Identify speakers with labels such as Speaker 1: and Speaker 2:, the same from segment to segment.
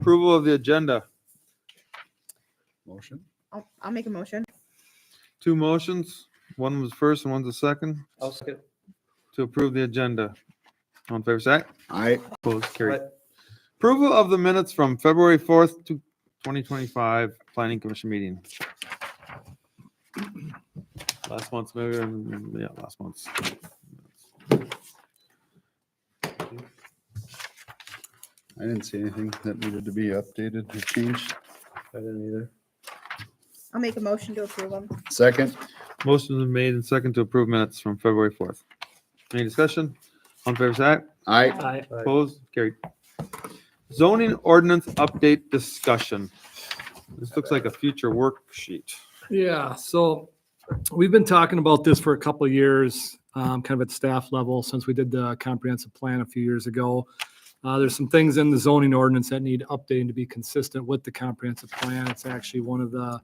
Speaker 1: Approval of the agenda.
Speaker 2: Motion?
Speaker 3: I'll make a motion.
Speaker 1: Two motions. One was first and one's the second
Speaker 4: I'll second.
Speaker 1: to approve the agenda. All in favor, say aye.
Speaker 2: Aye.
Speaker 1: Opposed, carried. Approval of the minutes from February 4th to 2025 Planning Commission meeting. Last month's, maybe, yeah, last month's.
Speaker 2: I didn't see anything that needed to be updated or changed.
Speaker 4: I didn't either.
Speaker 3: I'll make a motion to approve them.
Speaker 2: Second?
Speaker 1: Motion is made and second to approve minutes from February 4th. Any discussion? All in favor, say aye.
Speaker 2: Aye.
Speaker 4: Aye.
Speaker 1: Opposed, carried. Zoning ordinance update discussion. This looks like a future worksheet.
Speaker 5: Yeah, so we've been talking about this for a couple of years, kind of at staff level since we did the comprehensive plan a few years ago. There's some things in the zoning ordinance that need updating to be consistent with the comprehensive plan. It's actually one of the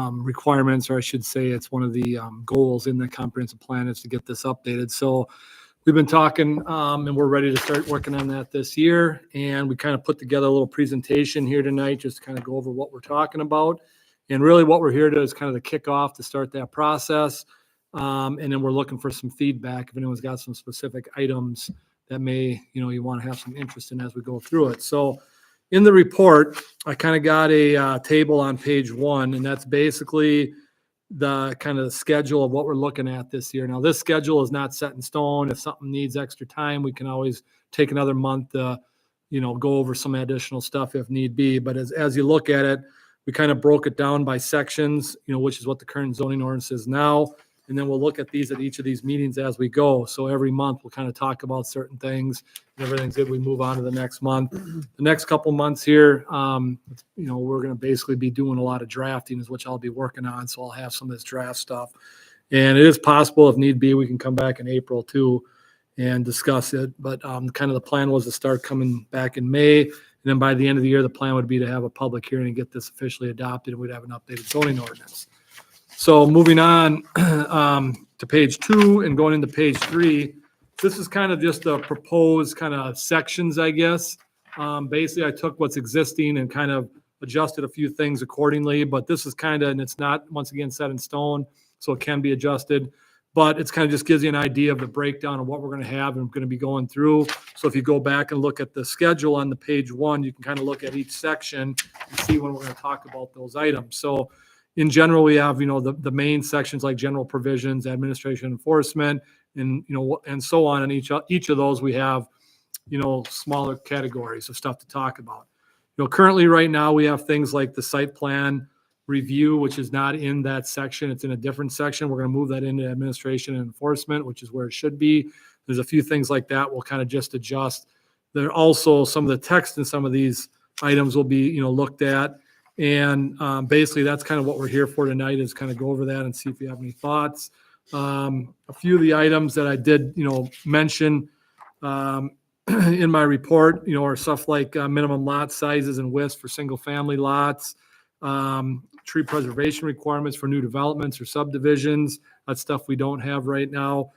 Speaker 5: requirements, or I should say it's one of the goals in the comprehensive plan is to get this updated. So we've been talking and we're ready to start working on that this year. And we kind of put together a little presentation here tonight, just to kind of go over what we're talking about. And really what we're here to is kind of the kickoff to start that process. And then we're looking for some feedback if anyone's got some specific items that may, you want to have some interest in as we go through it. So in the report, I kind of got a table on page 1, and that's basically the kind of schedule of what we're looking at this year. Now, this schedule is not set in stone. If something needs extra time, we can always take another month to, go over some additional stuff if need be. But as you look at it, we kind of broke it down by sections, which is what the current zoning ordinance is now. And then we'll look at these at each of these meetings as we go. So every month we'll kind of talk about certain things. If everything's good, we move on to the next month. The next couple months here, we're going to basically be doing a lot of drafting, is which I'll be working on. So I'll have some of this draft stuff. And it is possible, if need be, we can come back in April too and discuss it. But kind of the plan was to start coming back in May. And then by the end of the year, the plan would be to have a public hearing and get this officially adopted, and we'd have an updated zoning ordinance. So moving on to page 2 and going into page 3, this is kind of just a proposed kind of sections, I guess. Basically, I took what's existing and kind of adjusted a few things accordingly, but this is kind of, and it's not, once again, set in stone, so it can be adjusted. But it's kind of just gives you an idea of the breakdown of what we're going to have and going to be going through. So if you go back and look at the schedule on the page 1, you can kind of look at each section and see when we're going to talk about those items. So in general, we have, the main sections like general provisions, administration, enforcement, and, and so on. And each of those, we have, smaller categories of stuff to talk about. Currently right now, we have things like the site plan review, which is not in that section. It's in a different section. We're going to move that into administration and enforcement, which is where it should be. There's a few things like that we'll kind of just adjust. There are also some of the text in some of these items will be, looked at. And basically, that's kind of what we're here for tonight, is kind of go over that and see if you have any thoughts. A few of the items that I did, mention in my report, are stuff like minimum lot sizes and widths for single-family lots, tree preservation requirements for new developments or subdivisions. That's stuff we don't have right now.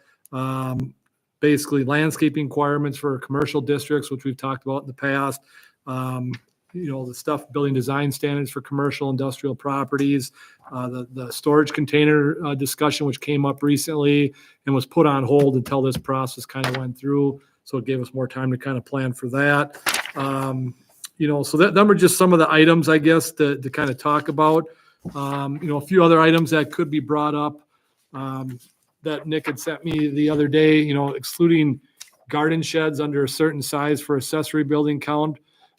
Speaker 5: Basically, landscaping requirements for commercial districts, which we've talked about in the past. The stuff, building design standards for commercial industrial properties, the storage container discussion, which came up recently and was put on hold until this process kind of went through. So it gave us more time to kind of plan for that. So them are just some of the items, I guess, to kind of talk about. A few other items that could be brought up that Nick had sent me the other day, excluding garden sheds under a certain size for accessory building count.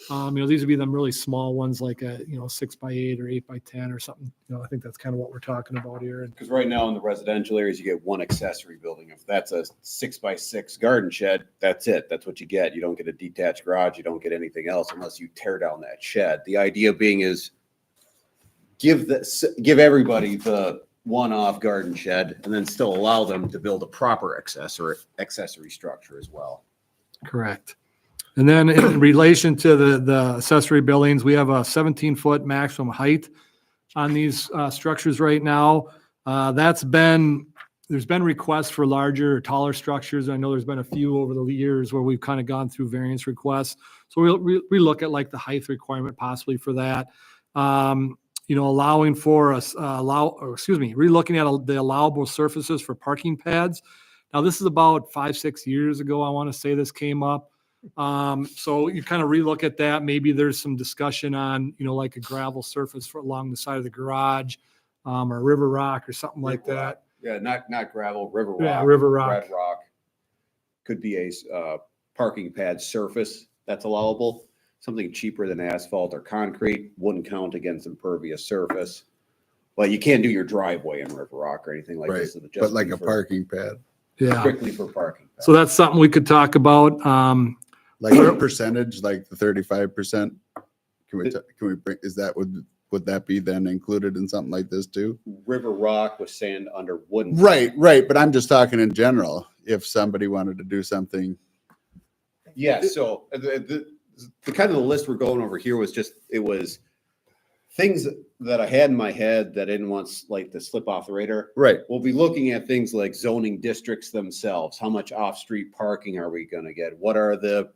Speaker 5: These would be them really small ones, like a 6x8 or 8x10 or something. I think that's kind of what we're talking about here.
Speaker 6: Because right now in the residential areas, you get one accessory building. If that's a 6x6 garden shed, that's it. That's what you get. You don't get a detached garage. You don't get anything else unless you tear down that shed. The idea being is give everybody the one-off garden shed and then still allow them to build a proper accessory structure as well.
Speaker 5: Correct. And then in relation to the accessory buildings, we have a 17-foot maximum height on these structures right now. That's been there's been requests for larger or taller structures. I know there's been a few over the years where we've kind of gone through variance requests. So we look at like the height requirement possibly for that. Allowing for us, relooking at the allowable surfaces for parking pads. Now, this is about 5-6 years ago, I want to say this came up. So you kind of relook at that. Maybe there's some discussion on, like a gravel surface along the side of the garage, or river rock or something like that.
Speaker 6: Yeah, not gravel, river rock.
Speaker 5: Yeah, river rock.
Speaker 6: Red rock. Could be a parking pad surface that's allowable. Something cheaper than asphalt or concrete wouldn't count against impervious surface. Well, you can't do your driveway in river rock or anything like
Speaker 2: Right,
Speaker 6: this. It'll just
Speaker 2: but like
Speaker 6: be
Speaker 2: a parking pad,
Speaker 5: Yeah.
Speaker 6: Strictly for parking.
Speaker 5: So that's something we could talk about.
Speaker 2: like a percentage, like the 35%. Can we bring, would that be then included in something like this too?
Speaker 6: River rock with sand under wooden.
Speaker 2: Right. But I'm just talking in general. If somebody wanted to do something,
Speaker 6: Yeah, so the kind of the list we're going over here was it was things that I had in my head that I didn't want like to slip off the radar.
Speaker 2: right?
Speaker 6: We'll be looking at things like zoning districts themselves. How much off-street parking are we gonna get? What are the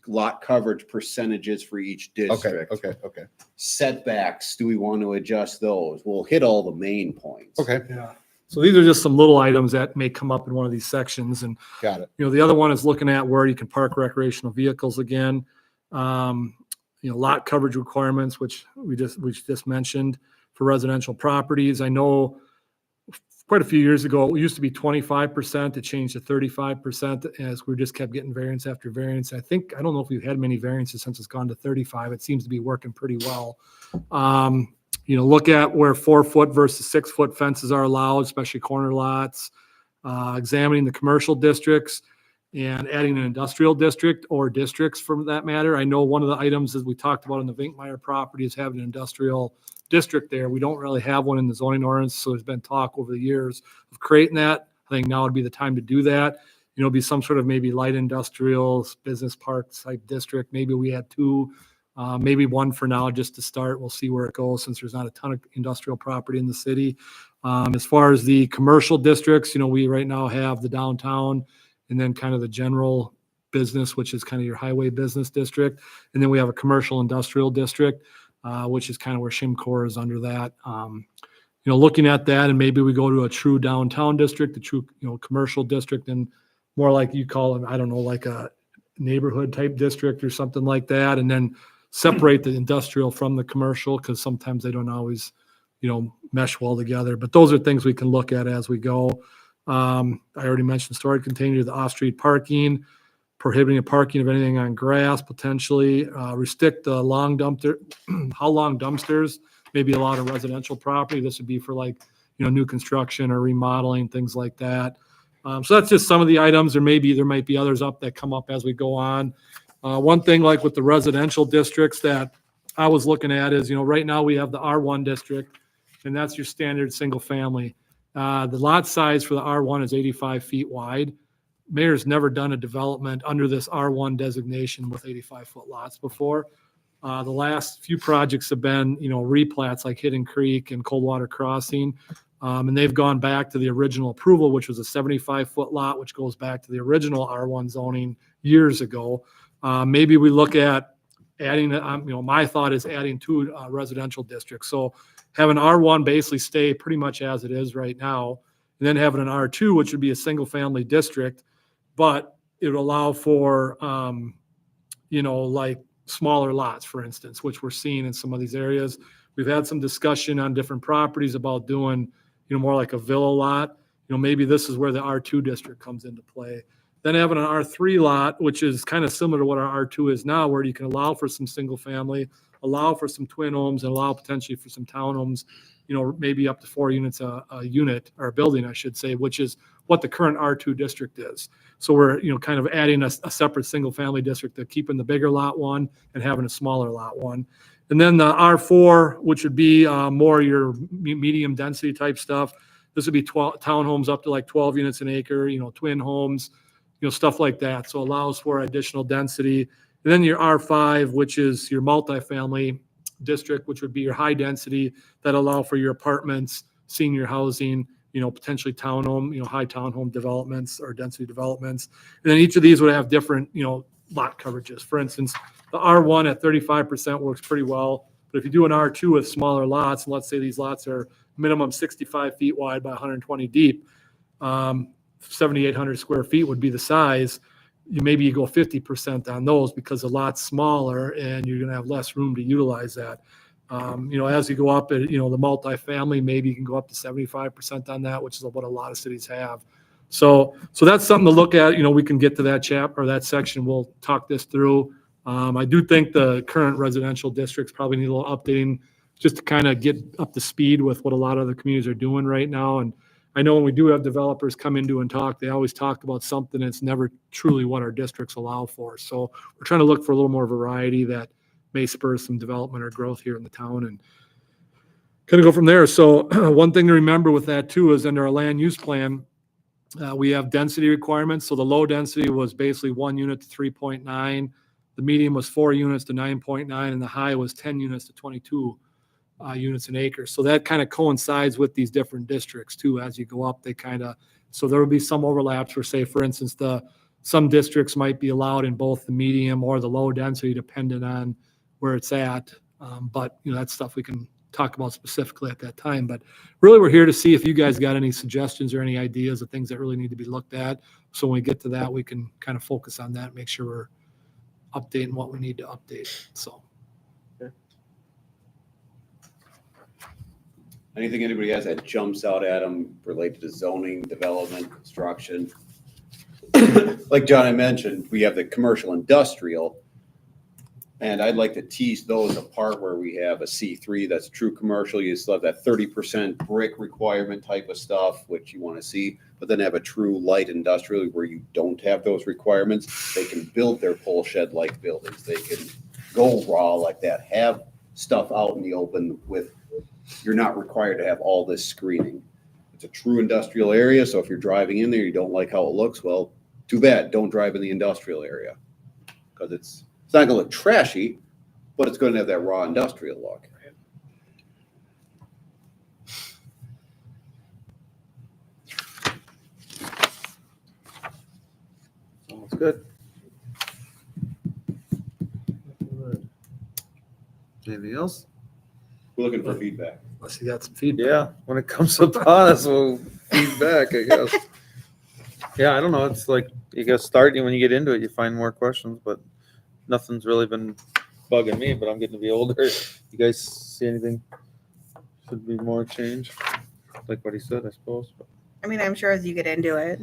Speaker 6: lot coverage percentages for each
Speaker 2: Okay.
Speaker 6: district?
Speaker 2: Okay.
Speaker 6: Setbacks, do we want to adjust those? We'll hit all the main points.
Speaker 2: Okay.
Speaker 5: Yeah. So these are just some little items that may come up in one of these sections. And,
Speaker 2: Got it.
Speaker 5: the other one is looking at where you can park recreational vehicles again. Lot coverage requirements, which we just mentioned for residential properties. I know quite a few years ago, it used to be 25%. It changed to 35% as we just kept getting variance after variance. I don't know if we've had many variances since it's gone to 35. It seems to be working pretty well. Look at where 4-foot versus 6-foot fences are allowed, especially corner lots. Examining the commercial districts and adding an industrial district or districts for that matter. I know one of the items that we talked about in the Vinkmeyer property is having an industrial district there. We don't really have one in the zoning ordinance, so there's been talk over the years of creating that. I think now would be the time to do that. Be some sort of maybe light industrial business park type district. Maybe we had 2, maybe 1 for now just to start. We'll see where it goes since there's not a ton of industrial property in the city. As far as the commercial districts, we right now have the downtown and then kind of the general business, which is kind of your highway business district. And then we have a commercial industrial district, which is kind of where Shimcor is under that. Looking at that, and maybe we go to a true downtown district, a true, commercial district, and more like you call it, I don't know, like a neighborhood type district or something like that. And then separate the industrial from the commercial, because sometimes they don't always, mesh well together. But those are things we can look at as we go. I already mentioned storage containers, the off-street parking, prohibiting the parking of anything on grass potentially, restrict the long dumpster, how long dumpsters, maybe a lot of residential property. This would be for like, new construction or remodeling, things like that. So that's just some of the items. There might be others that come up as we go on. One thing like with the residential districts that I was looking at is, right now we have the R1 district, and that's your standard single family. The lot size for the R1 is 85 feet wide. Mayor's never done a development under this R1 designation with 85-foot lots before. The last few projects have been, replats like Hidden Creek and Coldwater Crossing. And they've gone back to the original approval, which was a 75-foot lot, which goes back to the original R1 zoning years ago. Maybe we look at adding, my thought is adding 2 residential districts. So having R1 basically stay pretty much as it is right now, and then having an R2, which would be a single family district, but it would allow for, like smaller lots, for instance, which we're seeing in some of these areas. We've had some discussion on different properties about doing, more like a villa lot. Maybe this is where the R2 district comes into play. Then having an R3 lot, which is kind of similar to what our R2 is now, where you can allow for some single family, allow for some twin homes, and allow potentially for some townhomes, maybe up to 4 units a unit, or a building, I should say, which is what the current R2 district is. So we're, kind of adding a separate single family district to keeping the bigger lot one and having a smaller lot one. And then the R4, which would be more your medium density type stuff. This would be 12 townhomes up to like 12 units an acre, twin homes, stuff like that. So allows for additional density. And then your R5, which is your multifamily district, which would be your high density that allow for your apartments, senior housing, potentially townhome, high townhome developments or density developments. And then each of these would have different, lot coverages. For instance, the R1 at 35% works pretty well. But if you do an R2 with smaller lots, and let's say these lots are minimum 65 feet wide by 120 deep, 7,800 square feet would be the size. Maybe you go 50% on those because the lot's smaller and you're going to have less room to utilize that. As you go up at, the multifamily, maybe you can go up to 75% on that, which is what a lot of cities have. So that's something to look at. We can get to that chapter or that section. We'll talk this through. I do think the current residential districts probably need a little updating just to kind of get up to speed with what a lot of the communities are doing right now. And I know when we do have developers come into and talk, they always talk about something that's never truly what our districts allow for. So we're trying to look for a little more variety that may spur some development or growth here in the town and kind of go from there. So one thing to remember with that too is under our land use plan, we have density requirements. So the low density was basically 1 unit to 3.9. The medium was 4 units to 9.9, and the high was 10 units to 22 units an acre. So that kind of coincides with these different districts too. As you go up, so there will be some overlaps for, say, for instance, some districts might be allowed in both the medium or the low density, depending on where it's at. But that's stuff we can talk about specifically at that time. But really, we're here to see if you guys got any suggestions or any ideas of things that really need to be looked at. So when we get to that, we can kind of focus on that, make sure we're updating what we need to update. So.
Speaker 6: Anything anybody has that jumps out at them related to zoning, development, construction? Like John had mentioned, we have the commercial industrial, and I'd like to tease those apart where we have a C3 that's true commercial. You still have that 30% brick requirement type of stuff, which you want to see, but then have a true light industrial where you don't have those requirements. They can build their pole shed like buildings. They can go raw like that, have stuff out in the open with. You're not required to have all this screening. It's a true industrial area, so if you're driving in there, you don't like how it looks, well, too bad, don't drive in the industrial area. Because it's not gonna look trashy, but it's gonna have that raw industrial look.
Speaker 1: Sounds good. Anything else?
Speaker 6: We're looking for feedback.
Speaker 5: Unless you got some feedback.
Speaker 1: Yeah, when it comes upon us, we'll feedback, I guess. Yeah, I don't know. It's like you got to start, and when you get into it, you find more questions, but nothing's really been bugging me. But I'm getting to be older. You guys see anything? Should be more change, like what he said, I suppose. But
Speaker 3: I mean, I'm sure as you get into it,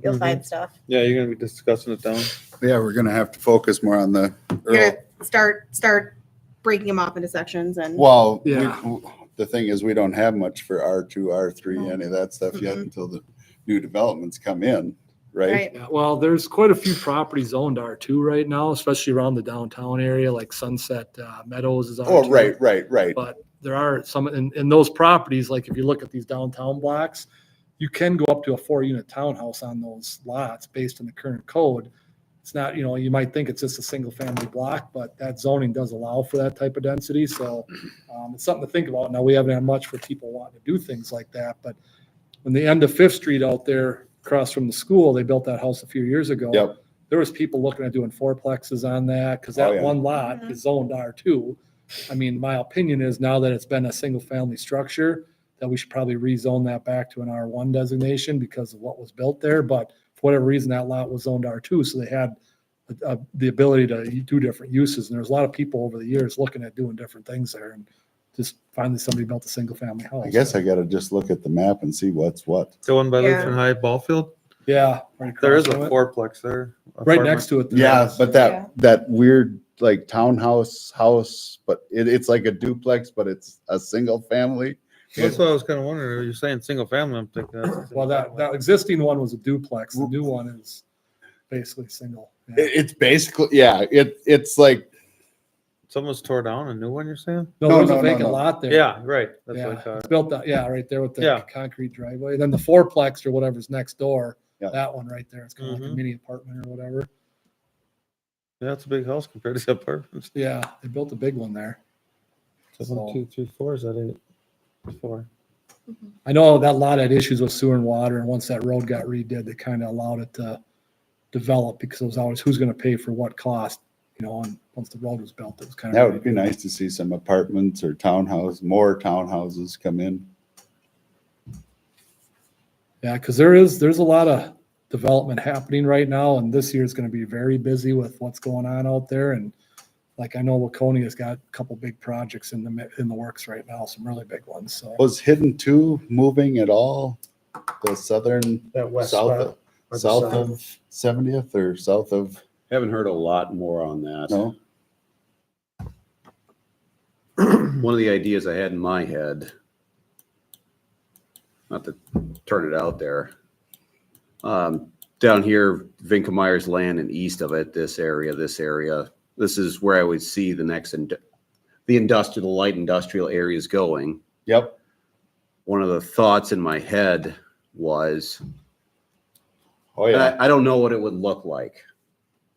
Speaker 3: you'll
Speaker 1: Mhm.
Speaker 3: find stuff.
Speaker 1: yeah, you're gonna be discussing it down.
Speaker 2: Yeah, we're gonna have to focus more on the,
Speaker 3: You're gonna start breaking them off into sections and.
Speaker 2: well,
Speaker 5: Yeah.
Speaker 2: the thing is, we don't have much for R2, R3,
Speaker 3: No.
Speaker 2: any of that stuff yet
Speaker 3: Mhm.
Speaker 2: until the new developments come in, right?
Speaker 3: Right.
Speaker 5: Yeah, well, there's quite a few properties owned R2 right now, especially around the downtown area, like Sunset Meadows is R2.
Speaker 2: Oh, right.
Speaker 5: But there are some, in those properties, like if you look at these downtown blocks, you can go up to a 4-unit townhouse on those lots based on the current code. It's not, you might think it's just a single family block, but that zoning does allow for that type of density. So it's something to think about. Now, we haven't had much for people wanting to do things like that, but when the end of Fifth Street out there across from the school, they built that house a few years ago.
Speaker 2: Yep.
Speaker 5: There was people looking at doing fourplexes on that because
Speaker 2: Oh,
Speaker 5: that
Speaker 2: yeah.
Speaker 5: one lot
Speaker 3: Mhm.
Speaker 5: is zoned R2. I mean, my opinion is now that it's been a single family structure, that we should probably rezone that back to an R1 designation because of what was built there. But for whatever reason, that lot was zoned R2, so they had the ability to do different uses. And there's a lot of people over the years looking at doing different things there, and just finally somebody built a single family house.
Speaker 2: I guess I gotta just look at the map and see what's what.
Speaker 1: The one by
Speaker 3: Yeah.
Speaker 1: Lutheran High ball field.
Speaker 5: Yeah. Right
Speaker 1: There is a
Speaker 5: across from it.
Speaker 1: fourplex there.
Speaker 5: Right next to it. there
Speaker 2: Yeah,
Speaker 5: is.
Speaker 2: but
Speaker 3: Yeah.
Speaker 2: that weird like townhouse house, but it's like a duplex, but it's a single family.
Speaker 1: That's what I was kind of wondering. You're saying single family. I'm thinking. That's a single
Speaker 5: Well, that
Speaker 1: family.
Speaker 5: existing one was a duplex. The new one is basically single. Yeah.
Speaker 2: It's basically, yeah, it's like,
Speaker 1: Someone's tore down a new one. You're saying?
Speaker 5: No,
Speaker 2: no,
Speaker 5: there's a
Speaker 2: no,
Speaker 5: vacant
Speaker 2: no.
Speaker 5: lot there.
Speaker 1: Yeah, right. That's
Speaker 5: Yeah,
Speaker 1: what I thought.
Speaker 5: it's built out, yeah, right there with the
Speaker 1: Yeah.
Speaker 5: concrete driveway. Then the fourplex or whatever's next door,
Speaker 2: Yeah.
Speaker 5: that one right there, it's kind of like a
Speaker 1: Mhm.
Speaker 5: mini apartment or whatever.
Speaker 1: Yeah, it's a big house compared to the apartments.
Speaker 5: Yeah, they built a big one there.
Speaker 1: So
Speaker 5: So-
Speaker 1: 1, 2, 3, 4. Is that 8? 4.
Speaker 5: I know that a lot had issues with sewer and water, and once that road got redid, they kind of allowed it to develop because it was always who's going to pay for what cost, you know, and once the road was built, it was kind of.
Speaker 2: That would be nice to see some apartments or more townhouses come in.
Speaker 5: Yeah, because there's a lot of development happening right now, and this year is going to be very busy with what's going on out there. And like I know Waconia has got a couple big projects in the works right now, some really big ones. So
Speaker 2: Was Hidden Two moving at all? The southern,
Speaker 4: That west
Speaker 2: south,
Speaker 4: spot, or the
Speaker 2: south
Speaker 4: south.
Speaker 2: of 70th or south of,
Speaker 6: Haven't heard a lot more on that.
Speaker 2: no?
Speaker 6: One of the ideas I had in my head, not to turn it out there, down here, Vinkemeyer's land and east of it, this area, this is where I would see the next, the light industrial areas going.
Speaker 2: Yep.
Speaker 6: One of the thoughts in my head was,
Speaker 2: Oh,
Speaker 6: and
Speaker 2: yeah.
Speaker 6: I don't know what it would look like.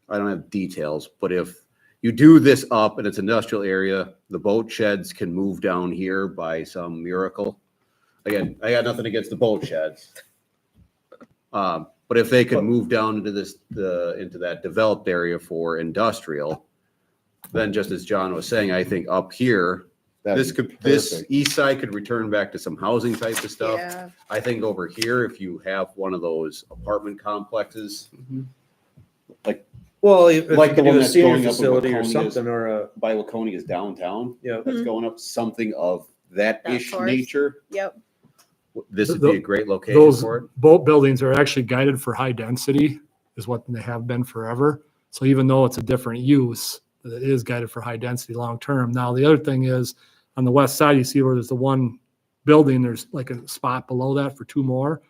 Speaker 6: I don't have details, but if you do this up and it's industrial area, the boat sheds can move down here by some miracle. Again, I got nothing against the boat sheds. But if they could move down into into that developed area for industrial, then just as John was saying, I think up here, this east side could return back to some housing type of stuff.
Speaker 3: Yeah.
Speaker 6: I think over here, if you have one of those apartment complexes,
Speaker 4: Well, if
Speaker 6: Like
Speaker 4: you
Speaker 6: the
Speaker 4: could
Speaker 6: one
Speaker 4: do a
Speaker 6: that's
Speaker 4: senior
Speaker 6: going up in
Speaker 4: facility or
Speaker 6: Laconia's-
Speaker 4: something, or a,
Speaker 6: by Laconia's downtown,
Speaker 4: yeah.
Speaker 6: that's
Speaker 3: Mhm.
Speaker 6: going up, something of that
Speaker 3: That
Speaker 6: ish
Speaker 3: source.
Speaker 6: nature,
Speaker 3: Yep.
Speaker 6: this would be a great location
Speaker 5: those
Speaker 6: for it.
Speaker 5: boat buildings are actually guided for high density, is what they have been forever. So even though it's a different use, it is guided for high density long term. Now the other thing is, on the west side, you see where there's the one building, there's like a spot below that for two more.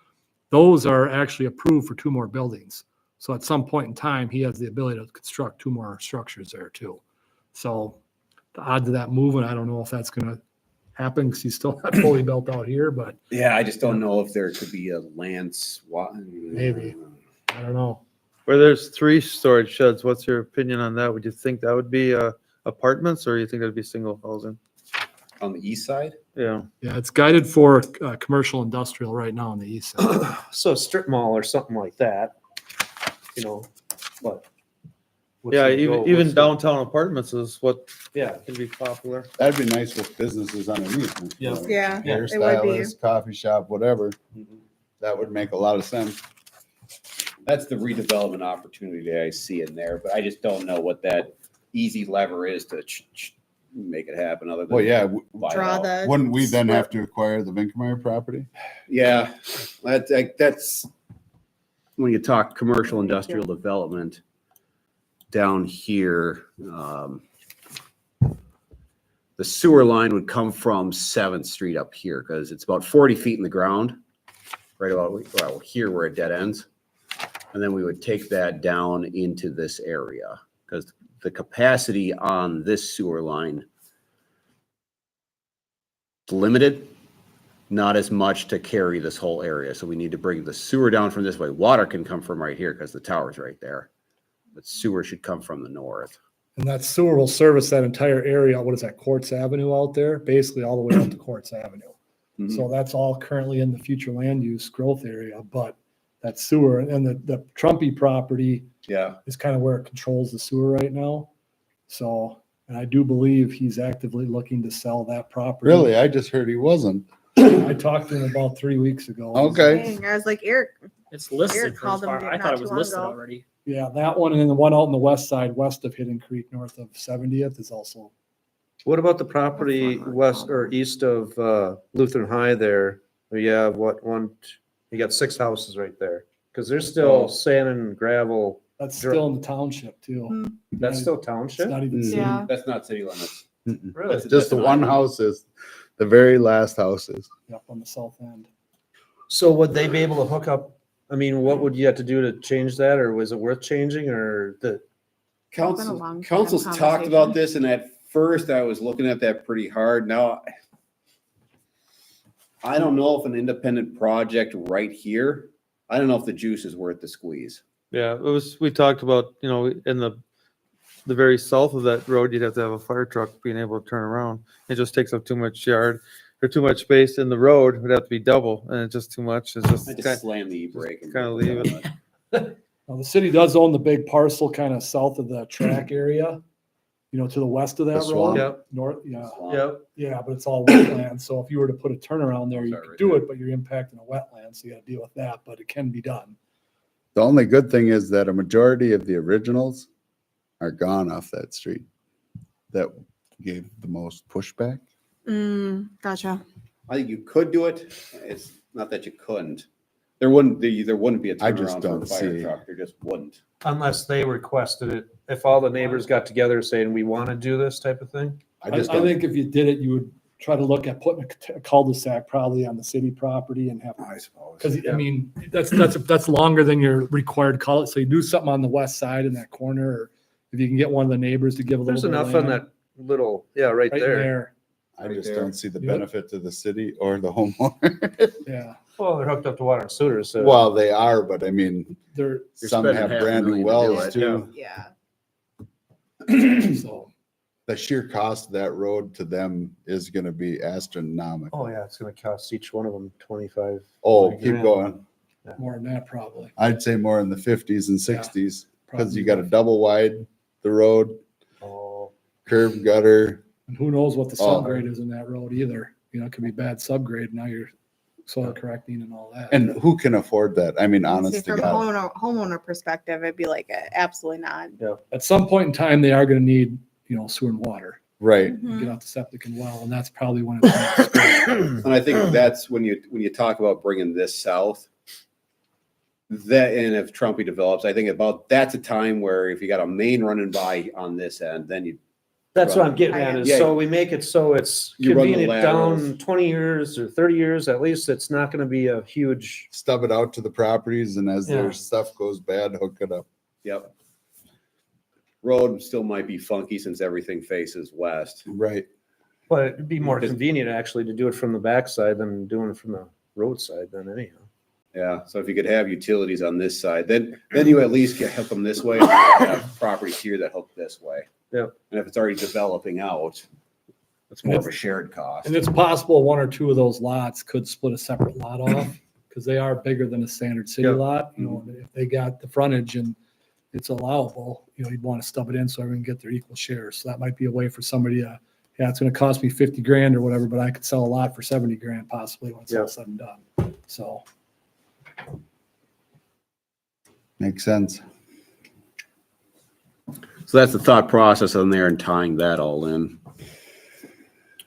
Speaker 5: Those are actually approved for two more buildings. So at some point in time, he has the ability to construct two more structures there too. So the odds of that moving, I don't know if that's gonna happen because he's still not fully built out here, but
Speaker 6: Yeah, I just don't know if there could be a land swap.
Speaker 5: Maybe. I don't know.
Speaker 1: Where there's 3 storage sheds, what's your opinion on that? Would you think that would be apartments, or you think that'd be single housing?
Speaker 6: On the east side?
Speaker 1: Yeah,
Speaker 5: Yeah, it's guided for commercial industrial right now on the east side.
Speaker 4: So a strip mall or something like that, you know, but. what's
Speaker 1: yeah,
Speaker 4: the goal?
Speaker 1: even
Speaker 4: What's the-
Speaker 1: downtown apartments is what
Speaker 4: Yeah,
Speaker 1: can be popular.
Speaker 2: That'd be nice with businesses underneath.
Speaker 4: Yeah.
Speaker 3: Yeah, it would be.
Speaker 2: Hairstylist, coffee shop, whatever.
Speaker 4: Mhm.
Speaker 2: That would make a lot of sense.
Speaker 6: That's the redevelopment opportunity that I see in there, but I just don't know what that easy lever is to make it happen other than.
Speaker 2: Well, yeah,
Speaker 6: buy it
Speaker 3: Draw
Speaker 6: out.
Speaker 3: the.
Speaker 2: wouldn't we then
Speaker 3: split.
Speaker 2: have to acquire the Vinkemeyer property?
Speaker 6: Yeah, that's when you talk commercial industrial development down here. The sewer line would come from 7th Street up here because it's about 40 feet in the ground, right about well, here where it dead ends. And then we would take that down into this area because the capacity on this sewer line is limited, not as much to carry this whole area. So we need to bring the sewer down from this way. Water can come from right here because the tower's right there. But sewer should come from the north.
Speaker 5: And that sewer will service that entire area. What is that, Quartz Avenue out there? Basically all the way out to Quartz Avenue.
Speaker 6: Mhm.
Speaker 5: So that's all currently in the future land use growth area, but that sewer and the Trumpy property
Speaker 6: Yeah.
Speaker 5: is kind of where it controls the sewer right now. So, and I do believe he's actively looking to sell that property.
Speaker 2: Really? I just heard he wasn't.
Speaker 5: I talked to him about 3 weeks ago.
Speaker 2: Okay.
Speaker 3: Dang, I was like, Eric,
Speaker 7: It's listed
Speaker 3: Eric
Speaker 7: for
Speaker 3: called
Speaker 7: as far,
Speaker 3: him
Speaker 7: I
Speaker 3: not
Speaker 7: thought it
Speaker 3: too
Speaker 7: was
Speaker 3: long
Speaker 7: listed
Speaker 3: ago.
Speaker 7: already.
Speaker 5: Yeah, that one and then the one out on the west side, west of Hidden Creek, north of 70th is also.
Speaker 4: what about the property west or east of Lutheran High there? Where you have you got 6 houses right there. Cause there's still sand and gravel.
Speaker 5: That's still in the township too.
Speaker 4: That's still
Speaker 5: It's
Speaker 4: township?
Speaker 5: not even
Speaker 2: Mm.
Speaker 5: city.
Speaker 3: yeah.
Speaker 6: That's not city limits.
Speaker 2: Mm-mm.
Speaker 4: Really?
Speaker 6: That's
Speaker 2: Just the
Speaker 6: an
Speaker 2: one
Speaker 6: island.
Speaker 2: house is, the very last house is.
Speaker 5: Yep, on the south end.
Speaker 4: So would they be able to hook up? I mean, what would you have to do to change that, or was it worth changing, or the?
Speaker 3: been a long time
Speaker 6: Council's talked
Speaker 3: conversation.
Speaker 6: about this, and at first I was looking at that pretty hard. Now, I don't know if an independent project right here, I don't know if the juice is worth the squeeze.
Speaker 1: Yeah, we talked about, in the very south of that road, you'd have to have a fire truck being able to turn around. It just takes up too much yard. or too much space in the road, it would have to be double, and it's just too much. It's just
Speaker 6: I
Speaker 1: kind
Speaker 6: just slam the e-brake and
Speaker 1: kinda leave it.
Speaker 5: Now, the city does own the big parcel kind of south of the track area, to the west of that road.
Speaker 2: swamp?
Speaker 4: Yep,
Speaker 5: North, yeah,
Speaker 4: yep.
Speaker 5: yeah, but it's all wetland. So if you were to put a turnaround there, you
Speaker 6: Sorry,
Speaker 5: could
Speaker 6: right
Speaker 5: do
Speaker 6: there.
Speaker 5: it, but you're impacting a wetland, so you gotta deal with that, but it can be done.
Speaker 2: The only good thing is that a majority of the originals are gone off that street. That gave the most pushback.
Speaker 3: Gotcha.
Speaker 6: I think you could do it. It's not that you couldn't. There wouldn't be a
Speaker 2: I just
Speaker 6: turnaround for a
Speaker 2: don't
Speaker 6: fire
Speaker 2: see-
Speaker 6: truck. There just wouldn't.
Speaker 4: Unless they requested it, if all the neighbors got together saying, we want to do this type of thing.
Speaker 2: I just
Speaker 5: I
Speaker 2: don't,
Speaker 5: think if you did it, you would try to look at putting a cul-de-sac probably on the city property and have,
Speaker 6: I suppose.
Speaker 5: because I mean, that's longer than your required call it. So you do something on the west side in that corner, or if you can get one of the neighbors to give a little
Speaker 4: There's
Speaker 5: bit of
Speaker 4: enough on
Speaker 5: land,
Speaker 4: that little, yeah, right
Speaker 5: right
Speaker 4: there.
Speaker 5: there.
Speaker 2: I
Speaker 6: right
Speaker 2: just
Speaker 6: there.
Speaker 2: don't see the
Speaker 5: Yep.
Speaker 2: benefit to the city or the homeowner.
Speaker 5: Yeah,
Speaker 4: Well, they're hooked up to water and sewer, so.
Speaker 2: Well, they are, but I mean,
Speaker 5: they're,
Speaker 2: some
Speaker 6: spending
Speaker 2: have brand new
Speaker 6: $500,000 to do
Speaker 2: wells
Speaker 6: it.
Speaker 2: too.
Speaker 3: Yeah.
Speaker 5: so.
Speaker 2: The sheer cost of that road to them is gonna be astronomical.
Speaker 4: Oh, yeah, it's gonna cost each one of them 25.
Speaker 2: Oh,
Speaker 4: 20
Speaker 2: keep
Speaker 4: grand.
Speaker 2: going.
Speaker 5: More than that, probably.
Speaker 2: I'd say more in the 50s and 60s, because you got to
Speaker 5: Probably.
Speaker 2: double wide the road,
Speaker 4: Oh,
Speaker 2: curb gutter.
Speaker 5: And who knows what the
Speaker 2: Oh.
Speaker 5: subgrade is in that road either. It could be bad subgrade. Now you're soil correcting and all that.
Speaker 2: And who can afford that? I mean,
Speaker 3: See,
Speaker 2: honest to
Speaker 3: from a
Speaker 2: God.
Speaker 3: homeowner perspective, it'd be like absolutely not.
Speaker 5: At some point in time, they are going to need, sewer and water.
Speaker 2: Right.
Speaker 3: Mhm.
Speaker 5: Get out the septic and well, and that's probably when it's.
Speaker 6: And I think that's when you talk about bringing this south. That, and if Trumpy develops, I think that's a time where if you got a main running by on this end, then you
Speaker 4: that's what I'm getting at is,
Speaker 6: Yeah.
Speaker 4: so we make it so it's
Speaker 6: You run the
Speaker 4: convenient down
Speaker 6: laterals.
Speaker 4: 20 years or 30 years, at least it's not gonna be a huge,
Speaker 2: Stub it out to the properties, and as
Speaker 4: Yeah.
Speaker 2: their stuff goes bad, hook it up.
Speaker 6: Yep. Road still might be funky since everything faces west.
Speaker 2: Right.
Speaker 4: but it'd be more
Speaker 6: Just-
Speaker 4: convenient actually to do it from the backside than doing it from the roadside then anyhow.
Speaker 6: Yeah, so if you could have utilities on this side, then you at least get hook them this way, and you have properties here that hook this way.
Speaker 4: Yep.
Speaker 6: And if it's already developing out, it's more of a shared cost.
Speaker 5: And it's possible one or two of those lots could split a separate lot off because they are bigger than a standard city
Speaker 4: Yep.
Speaker 5: lot. And if they got the frontage and it's allowable, you'd want to stub it in so everyone can get their equal shares. So that might be a way for somebody to, yeah, it's going to cost me 50 grand or whatever, but I could sell a lot for 70 grand possibly when it's all
Speaker 4: Yep.
Speaker 5: said and done. So.
Speaker 2: Makes sense.
Speaker 6: So that's the thought process on there and tying that all in.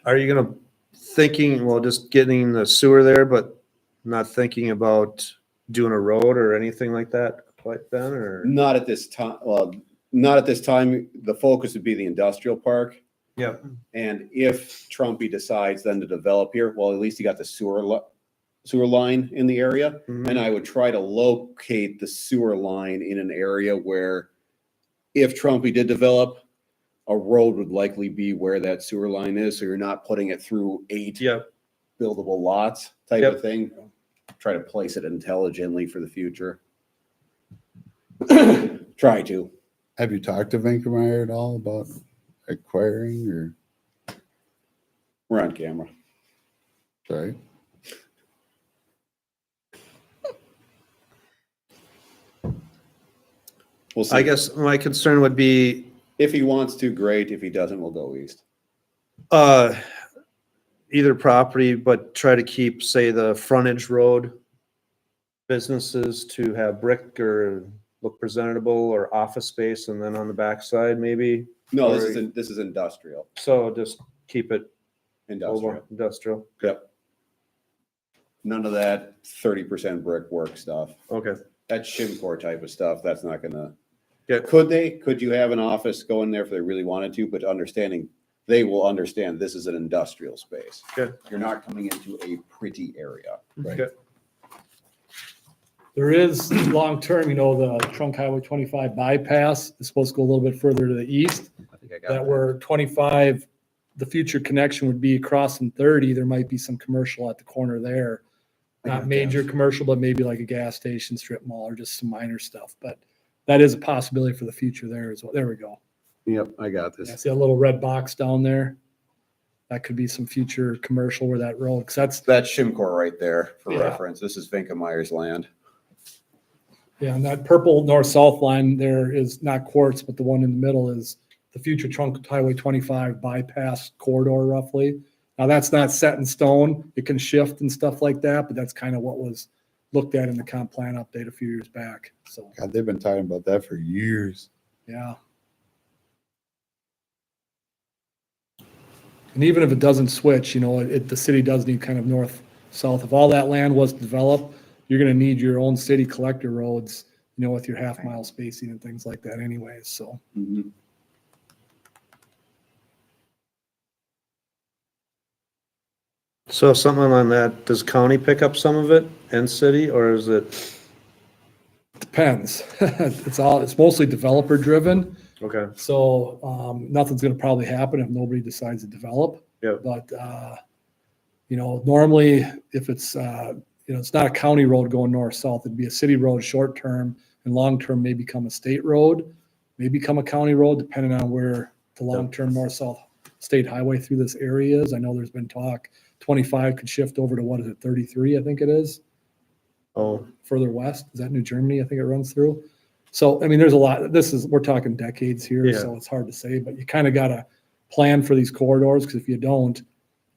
Speaker 4: Are you gonna thinking, well, just getting the sewer there, but not thinking about doing a road or anything like that quite then, or?
Speaker 6: Not at this time, well, not at this time. The focus would be the industrial park.
Speaker 4: Yep.
Speaker 6: And if Trumpy decides then to develop here, well, at least you got the sewer line in the area.
Speaker 4: Mhm.
Speaker 6: And I would try to locate the sewer line in an area where if Trumpy did develop, a road would likely be where that sewer line is. So you're not putting it through 8
Speaker 4: Yep,
Speaker 6: buildable lots type
Speaker 4: Yep.
Speaker 6: of thing. Try to place it intelligently for the future. Try to.
Speaker 2: Have you talked to Vinkemeyer at all about acquiring or,
Speaker 6: We're on camera.
Speaker 2: sorry?
Speaker 6: We'll see.
Speaker 4: I guess my concern would be,
Speaker 6: If he wants to, great. If he doesn't, we'll go east.
Speaker 4: either property, but try to keep, say, the frontage road businesses to have brick or look presentable or office space, and then on the backside maybe.
Speaker 6: No,
Speaker 4: Or-
Speaker 6: this is industrial.
Speaker 4: So just keep it
Speaker 6: Industrial.
Speaker 4: over industrial.
Speaker 6: Yep. None of that 30% brickwork stuff.
Speaker 4: Okay.
Speaker 6: That Shimcor type of stuff, that's not gonna.
Speaker 4: Yeah.
Speaker 6: Could you have an office go in there if they really wanted to, but understanding, they will understand this is an industrial space.
Speaker 4: Good.
Speaker 6: You're not coming into a pretty area.
Speaker 2: Right.
Speaker 4: Good.
Speaker 5: There is long-term, the Trunk Highway 25 bypass is supposed to go a little bit further to the east.
Speaker 6: I think I
Speaker 5: That where 25, the future connection would be crossing 30. There might be some commercial at the corner there. Not major commercial, but maybe like a gas station, strip mall, or just some minor stuff. But that is a possibility for the future there as well. There we go.
Speaker 6: Yep, I got
Speaker 5: Yeah,
Speaker 6: this.
Speaker 5: see that little red box down there? that could be some future commercial where that road, because
Speaker 6: That's Shimcor right there for
Speaker 5: Yeah.
Speaker 6: reference. This is Vinkemeyer's land.
Speaker 5: yeah, and that purple north-south line there is not Quartz, but the one in the middle is the future trunk Highway 25 bypass corridor roughly. Now, that's not set in stone. It can shift and stuff like that, but that's kind of what was looked at in the comp plan update a few years back. So,
Speaker 2: God, they've been talking about that for years.
Speaker 5: yeah. And even if it doesn't switch, the city does need kind of north-south. If all that land was developed, you're gonna need your own city collector roads, with your half-mile spacing and things like that anyways, so.
Speaker 6: Mhm.
Speaker 4: So something on that, does county pick up some of it and city, or is it?
Speaker 5: Depends. It's mostly developer driven.
Speaker 4: Okay.
Speaker 5: So, nothing's gonna probably happen if nobody decides to develop.
Speaker 4: Yeah.
Speaker 5: But, normally if it's, it's not a county road going north-south, it'd be a city road short-term and long-term may become a state road, may become a county road, depending on where the long-term north-south state highway through this area is. I know there's been talk, 25 could shift over to, what is it, 33, I think it is,
Speaker 4: Oh,
Speaker 5: further west. Is that New Germany? I think it runs through. So, I mean, there's a lot, we're talking decades here,
Speaker 4: Yeah.
Speaker 5: so it's hard to say, but you kind of got to plan for these corridors, because if you don't,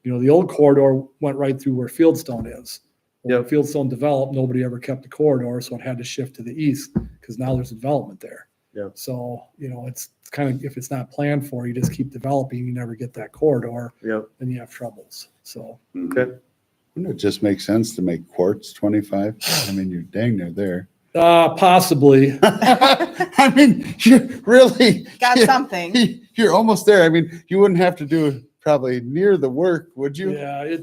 Speaker 5: the old corridor went right through where Fieldstone is. Well, when Fieldstone developed, nobody ever kept the corridor, so it had to shift to the east, because now there's a development there.
Speaker 4: Yeah.
Speaker 5: So, it's kind of, if it's not planned for, you just keep developing, you never get that corridor,
Speaker 4: yeah,
Speaker 5: then you have troubles, so.
Speaker 4: okay.
Speaker 2: Wouldn't it just make sense to make Quartz 25? I mean, you're dang near there.
Speaker 5: Possibly.
Speaker 2: I mean, you're really
Speaker 3: Got something.
Speaker 2: You're almost there. I mean, you wouldn't have to do probably near the work, would you?
Speaker 5: Yeah,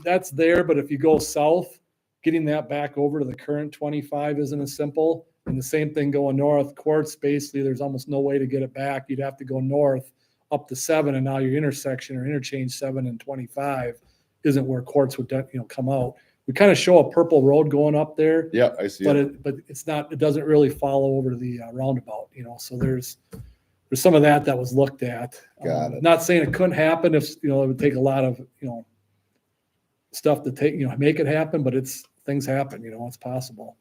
Speaker 5: that's there, but if you go south, getting that back over to the current 25 isn't as simple. And the same thing going north, Quartz, basically, there's almost no way to get it back. You'd have to go north up to 7, and now your intersection or interchange 7 and 25 isn't where Quartz would, come out. We kind of show a purple road going up there,
Speaker 2: Yeah, I see
Speaker 5: but
Speaker 2: it.
Speaker 5: it's not, it doesn't really follow over to the roundabout, so there's some of that was looked at.
Speaker 2: Got it.
Speaker 5: Not saying it couldn't happen if, it would take a lot of, stuff to take, make it happen, but things happen, it's possible.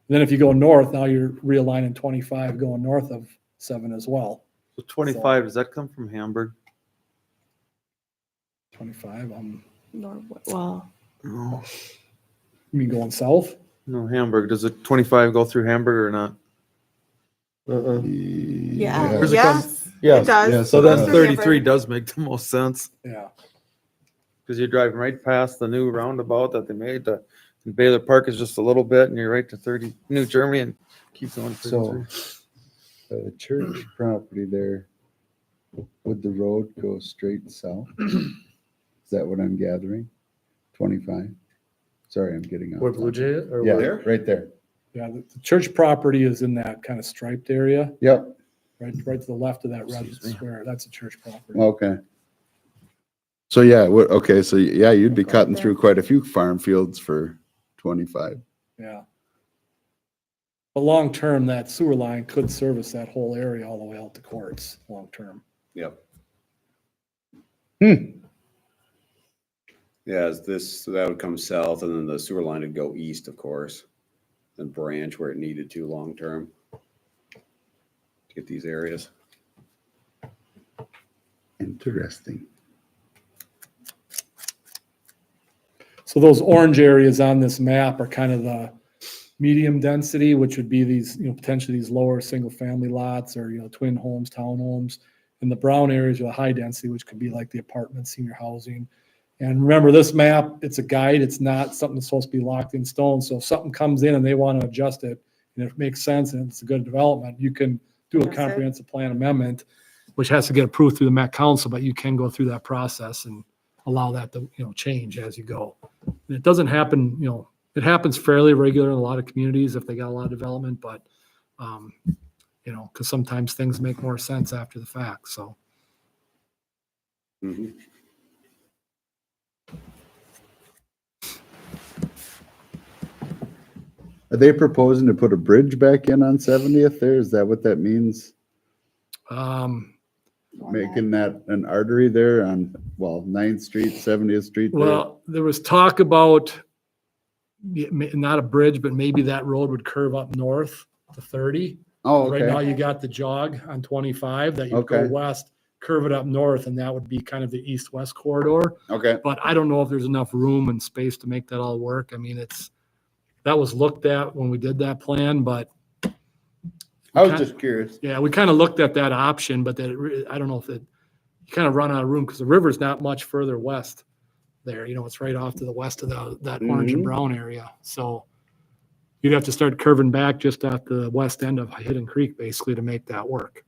Speaker 5: And then if you go north, now you're realigning 25 going north of 7 as well.
Speaker 1: So 25, does that come from Hamburg?
Speaker 5: 25,
Speaker 3: Well,
Speaker 1: No.
Speaker 5: you mean going south?
Speaker 1: No, Hamburg. Does it 25 go through Hamburg or not?
Speaker 3: yeah,
Speaker 1: Where's it come-
Speaker 3: yes,
Speaker 5: Yeah.
Speaker 3: it does.
Speaker 2: Yeah,
Speaker 1: So
Speaker 2: so
Speaker 1: then
Speaker 2: that's
Speaker 1: 33 does make the most sense,
Speaker 5: Yeah.
Speaker 1: because you're driving right past the new roundabout that they made. The Baylor Park is just a little bit, and you're right to 30, New Germany, and keeps going.
Speaker 2: So
Speaker 1: 33.
Speaker 2: the church property there, would the road go straight south? Is that what I'm gathering? 25? Sorry, I'm getting off.
Speaker 4: Where Blue Jay is, or
Speaker 2: Yeah,
Speaker 4: where?
Speaker 2: right there.
Speaker 5: Yeah, the church property is in that kind of striped area,
Speaker 2: Yep,
Speaker 5: right to the left of that red
Speaker 1: Excuse me.
Speaker 5: square. That's a church property.
Speaker 2: okay. So yeah, okay, so yeah, you'd be cutting through quite a few farm fields for 25.
Speaker 5: Yeah. But long-term, that sewer line could service that whole area all the way out to Quartz, long-term.
Speaker 6: Yep.
Speaker 2: Hmm.
Speaker 6: Yeah, so that would come south, and then the sewer line would go east, of course, and branch where it needed to long-term to get these areas.
Speaker 2: Interesting.
Speaker 5: So those orange areas on this map are kind of the medium density, which would be these, potentially these lower single-family lots or, twin homes, townhomes. And the brown areas are the high density, which could be like the apartments, senior housing. And remember, this map, it's a guide. It's not something that's supposed to be locked in stone. So if something comes in and they want to adjust it, and it makes sense and it's a good development, you can do a
Speaker 3: Yes, sir.
Speaker 5: comprehensive plan amendment, which has to get approved through the Met Council, but you can go through that process and allow that to, change as you go. And it doesn't happen, it happens fairly regular in a lot of communities if they got a lot of development, but, because sometimes things make more sense after the fact, so.
Speaker 6: Mhm.
Speaker 2: Are they proposing to put a bridge back in on 70th there? Is that what that means? making that an artery there on, well, 9th Street, 70th Street? there?
Speaker 5: Well, there was talk about not a bridge, but maybe that road would curve up north to 30.
Speaker 2: Oh,
Speaker 5: Right now
Speaker 2: okay.
Speaker 5: you got the jog on 25 that you go
Speaker 2: Okay.
Speaker 5: west, curve it up north, and that would be kind of the east-west corridor.
Speaker 2: Okay.
Speaker 5: But I don't know if there's enough room and space to make that all work. I mean, that was looked at when we did that plan, but
Speaker 2: I was just curious.
Speaker 5: yeah, we kind of looked at that option, but I don't know if you kind of run out of room because the river's not much further west there. It's right off to the west of that orange and
Speaker 2: Mhm.
Speaker 5: brown area. So you'd have to start curving back just at the west end of Hidden Creek, basically, to make that work.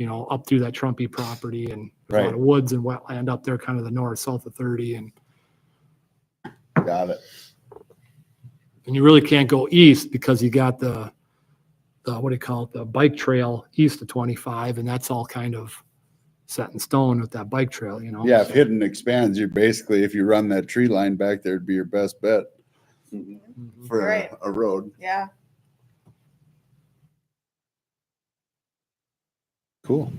Speaker 5: Up through that Trumpy property and there's a lot of woods and wetland up there, kind of the north, south of 30. And
Speaker 2: Got it.
Speaker 5: you really can't go east because you got the what do you call it, the bike trail east of 25, and that's all kind of set in stone with that bike trail,
Speaker 2: Yeah, if Hidden expands, you're basically, if you run that tree line back there, it'd be your best bet
Speaker 6: Mhm.
Speaker 5: Mhm.
Speaker 2: for
Speaker 3: Right.
Speaker 2: a road.
Speaker 3: Yeah.
Speaker 2: Cool.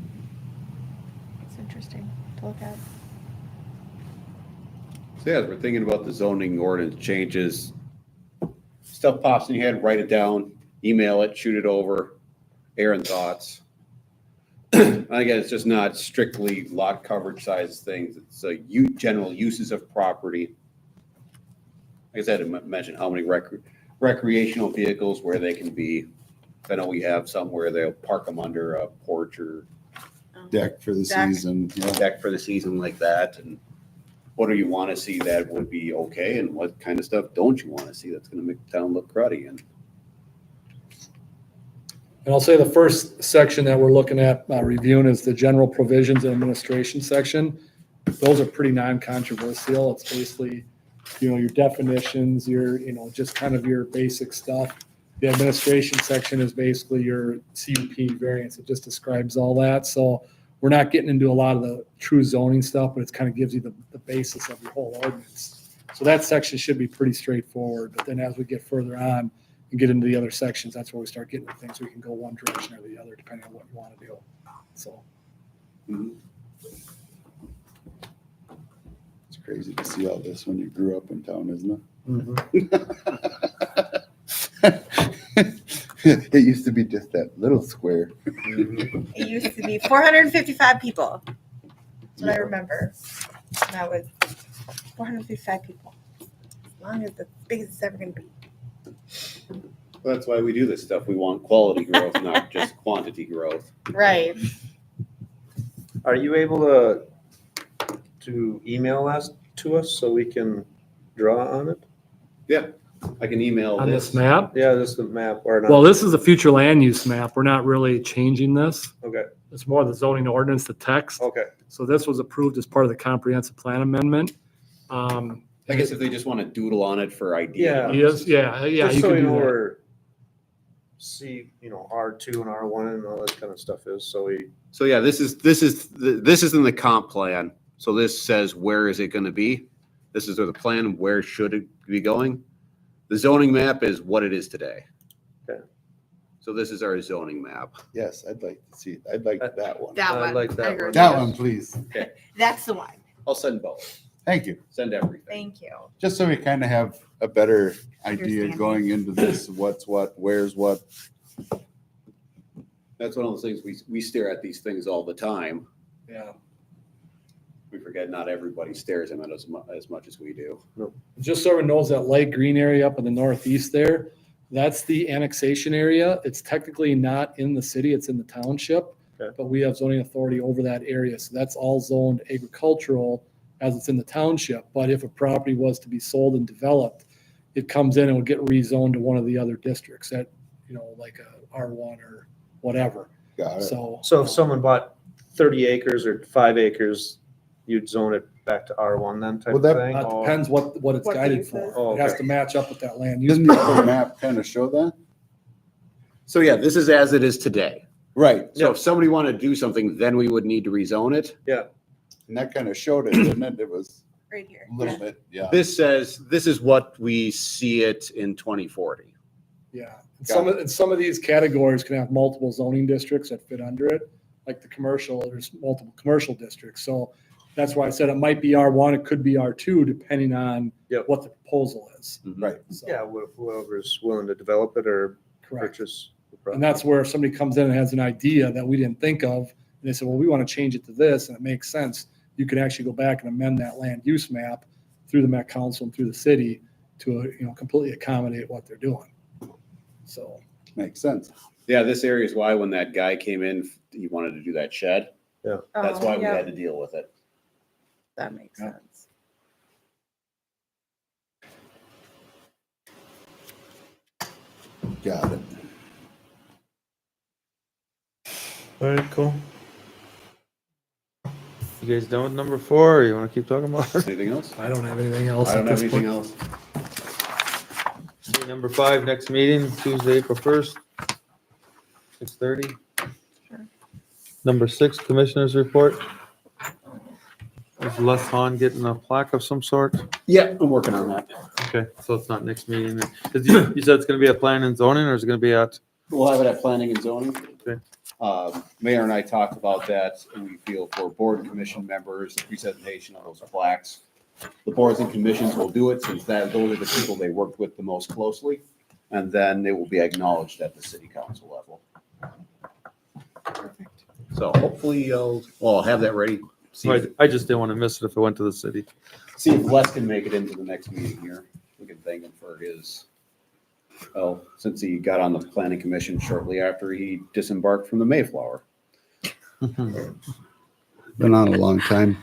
Speaker 3: It's interesting to look at.
Speaker 6: So yeah, as we're thinking about the zoning ordinance changes, stuff pops in your head, write it down, email it, shoot it over, Aaron thoughts. Again, it's just not strictly lot coverage size things, it's general uses of property. Like I said, I mentioned how many recreational vehicles, where they can be. I know we have some where they'll park them under a porch or
Speaker 2: Deck for the
Speaker 3: Deck.
Speaker 2: season. Yeah.
Speaker 6: deck for the season like that, and what do you want to see that would be okay, and what kind of stuff don't you want to see that's going to make the town look cruddy? And
Speaker 5: And I'll say the first section that we're looking at reviewing is the general provisions and administration section. Those are pretty non-controversial. It's basically, your definitions, just kind of your basic stuff. The administration section is basically your CUP variance. It just describes all that. So we're not getting into a lot of the true zoning stuff, but it kind of gives you the basis of your whole ordinance. So that section should be pretty straightforward. But then as we get further on, and get into the other sections, that's where we start getting to things we can go one direction or the other, depending on what you want to do. So,
Speaker 2: It's crazy to see all this when you grew up in town, isn't it? It used to be just that little square.
Speaker 3: It used to be 455 people. That's what I remember. That was 455 people. As long as the biggest it's ever going to be.
Speaker 6: that's why we do this stuff. We want quality growth, not just quantity growth.
Speaker 3: Right.
Speaker 4: Are you able to email that to us so we can draw on it?
Speaker 6: I can email
Speaker 5: on
Speaker 6: this.
Speaker 5: this map,
Speaker 4: Yeah, just the map or not?
Speaker 5: well, this is a future land use map. We're not really changing this.
Speaker 4: Okay,
Speaker 5: It's more the zoning ordinance, the text.
Speaker 4: okay.
Speaker 5: So this was approved as part of the comprehensive plan amendment.
Speaker 6: I guess if they just want to doodle on it for idea.
Speaker 5: Yes, yeah.
Speaker 4: Just
Speaker 5: You
Speaker 4: so
Speaker 5: can
Speaker 4: you
Speaker 5: do
Speaker 4: know
Speaker 5: that.
Speaker 4: where R2 and R1 and all that kind of stuff is, so we,
Speaker 6: So yeah, this is in the comp plan. So this says, where is it going to be? This is the plan. Where should it be going? The zoning map is what it is today.
Speaker 4: Okay.
Speaker 6: So this is our zoning map.
Speaker 2: Yes, I'd like to see it. I'd like that one.
Speaker 3: That
Speaker 4: I
Speaker 3: one.
Speaker 4: like that
Speaker 3: I agree
Speaker 4: one.
Speaker 3: with
Speaker 2: That
Speaker 3: you.
Speaker 2: one, please.
Speaker 3: That's the one.
Speaker 6: I'll send both.
Speaker 2: Thank you.
Speaker 6: Send everything.
Speaker 3: Thank you.
Speaker 2: Just so we kind of have a better idea
Speaker 3: Understanding.
Speaker 2: going into this, what's what, where's what.
Speaker 6: That's one of those things we stare at these things all the time.
Speaker 5: Yeah.
Speaker 6: We forget not everybody stares at them as much as we do.
Speaker 5: Just so everyone knows, that light green area up in the northeast there, that's the annexation area. It's technically not in the city, it's in the township.
Speaker 4: Okay.
Speaker 5: But we have zoning authority over that area. So that's all zoned agricultural as it's in the township. But if a property was to be sold and developed, it comes in and would get rezoned to one of the other districts that, like a R1 or whatever.
Speaker 2: Got it.
Speaker 5: So
Speaker 4: so if someone bought 30 acres or 5 acres, you'd zone it back to R1 then type
Speaker 2: Well,
Speaker 4: of
Speaker 2: that-
Speaker 4: thing?
Speaker 5: that
Speaker 4: or-
Speaker 5: depends what it's
Speaker 3: What the
Speaker 5: guided
Speaker 3: use
Speaker 5: for.
Speaker 3: is.
Speaker 4: Oh,
Speaker 5: It has
Speaker 4: okay.
Speaker 5: to match up with that land use.
Speaker 2: Doesn't the other map kind of show that?
Speaker 6: So yeah, this is as it is today.
Speaker 2: Right.
Speaker 6: So if somebody wanted to do something, then we would need to rezone it.
Speaker 2: And that kind of showed it, didn't it? It was
Speaker 3: Right here.
Speaker 2: a little bit, yeah.
Speaker 6: This says, this is what we see it in 2040.
Speaker 5: Yeah, and some of these categories can have multiple zoning districts that fit under it. like the commercial, there's multiple commercial districts. So that's why I said it might be R1, it could be R2, depending on
Speaker 4: Yep.
Speaker 5: what the proposal is.
Speaker 6: Right.
Speaker 5: So,
Speaker 4: Yeah, whoever's willing to develop it or
Speaker 5: correct.
Speaker 4: purchase. the
Speaker 5: And
Speaker 4: property.
Speaker 5: that's where if somebody comes in and has an idea that we didn't think of, and they say, well, we want to change it to this, and it makes sense, you can actually go back and amend that land use map through the Met Council and through the city to, completely accommodate what they're doing. So,
Speaker 2: Makes sense.
Speaker 6: Yeah, this area is why when that guy came in, he wanted to do that shed. That's
Speaker 3: Oh,
Speaker 6: why we
Speaker 3: yeah,
Speaker 6: had to deal with it.
Speaker 3: that makes
Speaker 5: Yeah.
Speaker 3: sense.
Speaker 2: Got it.
Speaker 1: All right, cool. You guys done with number 4, or you wanna keep talking about it?
Speaker 6: Anything else?
Speaker 5: I don't have anything else
Speaker 6: I
Speaker 5: at
Speaker 6: don't have
Speaker 5: this
Speaker 6: anything
Speaker 5: point.
Speaker 6: else.
Speaker 1: Okay, Number 5, next meeting, Tuesday, April 1st, 6:30.
Speaker 3: Sure.
Speaker 1: Number 6, Commissioners Report. Is Les Hahn getting a plaque of some sort?
Speaker 6: Yeah, I'm working on that.
Speaker 1: Okay, so it's not next meeting. Cause you said it's gonna be at planning and zoning, or is it gonna be at?
Speaker 6: We'll have it at planning and zoning.
Speaker 1: Okay.
Speaker 6: Mayor and I talked about that, and we feel for board and commission members, the presentation of those plaques. The boards and commissions will do it since those are the people they worked with the most closely. And then it will be acknowledged at the city council level. So hopefully, I'll have that ready. See if,
Speaker 1: I just didn't wanna miss it if it went to the city.
Speaker 6: see if Les can make it into the next meeting here. We can thank him for his, since he got on the planning commission shortly after he disembarked from the Mayflower.
Speaker 2: Been on a long time.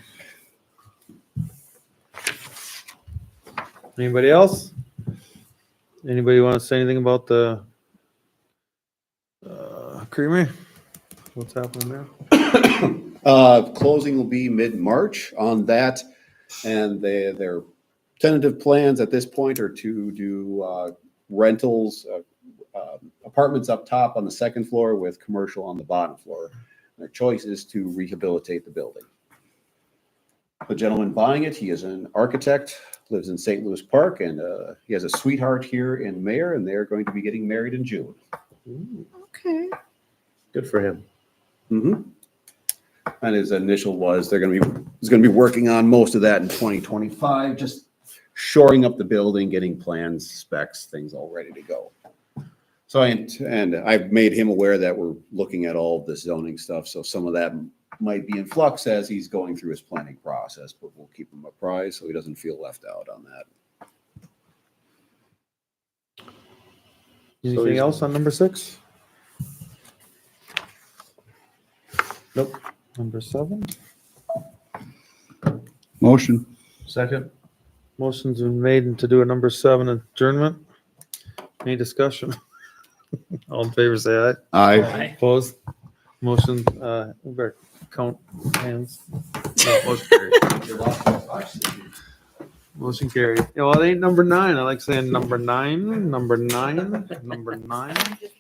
Speaker 1: Anybody else? Anybody wanna say anything about the Creamery? What's happening there?
Speaker 6: Closing will be mid-March on that, and their tentative plans at this point are to do rentals, apartments up top on the second floor with commercial on the bottom floor. Their choice is to rehabilitate the building. The gentleman buying it, he is an architect, lives in St. Louis Park, and he has a sweetheart here in Mayor, and they're going to be getting married in June.
Speaker 3: Okay.
Speaker 4: Good for him.
Speaker 6: Mm-hmm. And his initial was he's gonna be working on most of that in 2025, just shoring up the building, getting plans, specs, things all ready to go. So I've made him aware that we're looking at all of the zoning stuff, so some of that might be in flux as he's going through his planning process, but we'll keep him apprised so he doesn't feel left out on that.
Speaker 1: Anything else on number 6?
Speaker 4: Nope.
Speaker 1: Number 7?
Speaker 2: Motion.
Speaker 4: Second.
Speaker 1: Motion's been made to do a number 7 adjournment. Any discussion? All in favor, say aye.
Speaker 2: Aye.
Speaker 1: Opposed? Motion, we better count hands. No, motion carried. Motion carried. Yeah, well, it ain't number 9. I like saying number 9, number 9, number 9.